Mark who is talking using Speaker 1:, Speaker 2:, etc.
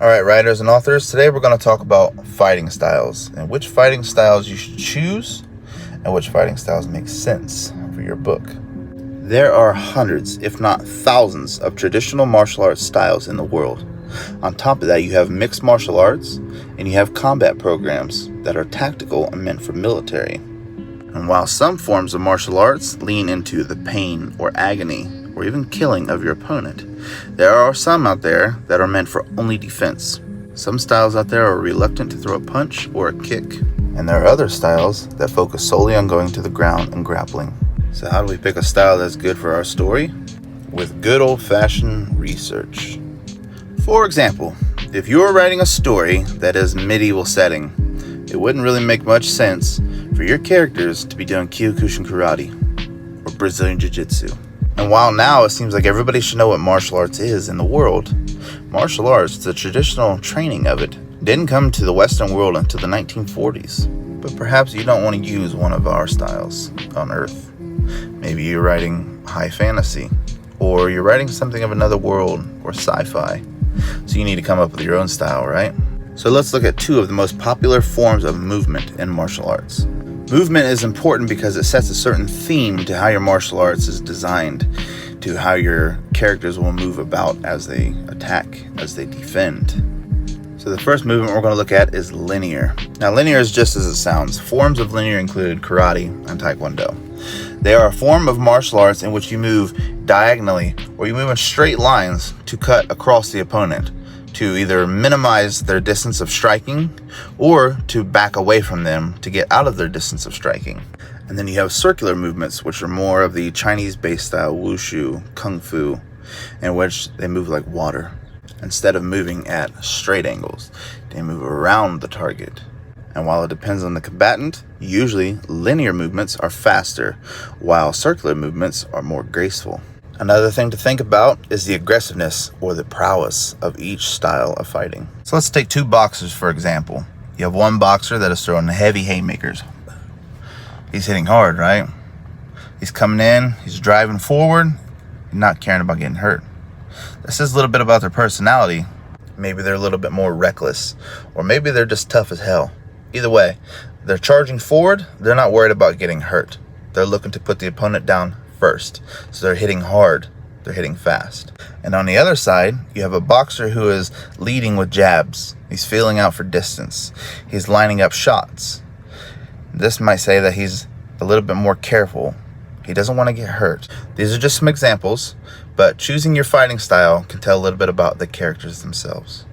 Speaker 1: Alright, writers and authors, today we're going to talk about fighting styles and which fighting styles you should choose and which fighting styles make sense for your book. There are hundreds, if not thousands, of traditional martial arts styles in the world. On top of that, you have mixed martial arts and you have combat programs that are tactical and meant for military. And while some forms of martial arts lean into the pain or agony or even killing of your opponent, there are some out there that are meant for only defense. Some styles out there are reluctant to throw a punch or a kick, and there are other styles that focus solely on going to the ground and grappling. So how do we pick a style that's good for our story? With good old-fashioned research. For example, if you were writing a story that is medieval setting, it wouldn't really make much sense for your characters to be doing Kyokushin karate or Brazilian jiu-jitsu. And while now it seems like everybody should know what martial arts is in the world, martial arts, the traditional training of it, didn't come to the Western world until the 1940s. But perhaps you don't want to use one of our styles on Earth. Maybe you're writing high fantasy, or you're writing something of another world or sci-fi. So you need to come up with your own style, right? So let's look at two of the most popular forms of movement in martial arts. Movement is important because it sets a certain theme to how your martial arts is designed, to how your characters will move about as they attack, as they defend. So the first movement we're going to look at is linear. Now linear is just as it sounds. Forms of linear include karate and taekwondo. They are a form of martial arts in which you move diagonally or you move in straight lines to cut across the opponent, to either minimize their distance of striking or to back away from them to get out of their distance of striking. And then you have circular movements, which are more of the Chinese-based style wushu, kung fu, in which they move like water. Instead of moving at straight angles, they move around the target. And while it depends on the combatant, usually linear movements are faster, while circular movements are more graceful. Another thing to think about is the aggressiveness or the prowess of each style of fighting. So let's take two boxers, for example. You have one boxer that is throwing heavy haymakers. He's hitting hard, right? He's coming in, he's driving forward, not caring about getting hurt. This says a little bit about their personality. Maybe they're a little bit more reckless, or maybe they're just tough as hell. Either way, they're charging forward, they're not worried about getting hurt. They're looking to put the opponent down first. So they're hitting hard, they're hitting fast. And on the other side, you have a boxer who is leading with jabs. He's feeling out for distance. He's lining up shots. This might say that he's a little bit more careful. He doesn't want to get hurt. These are just some examples, but choosing your fighting style can tell a little bit about the characters themselves.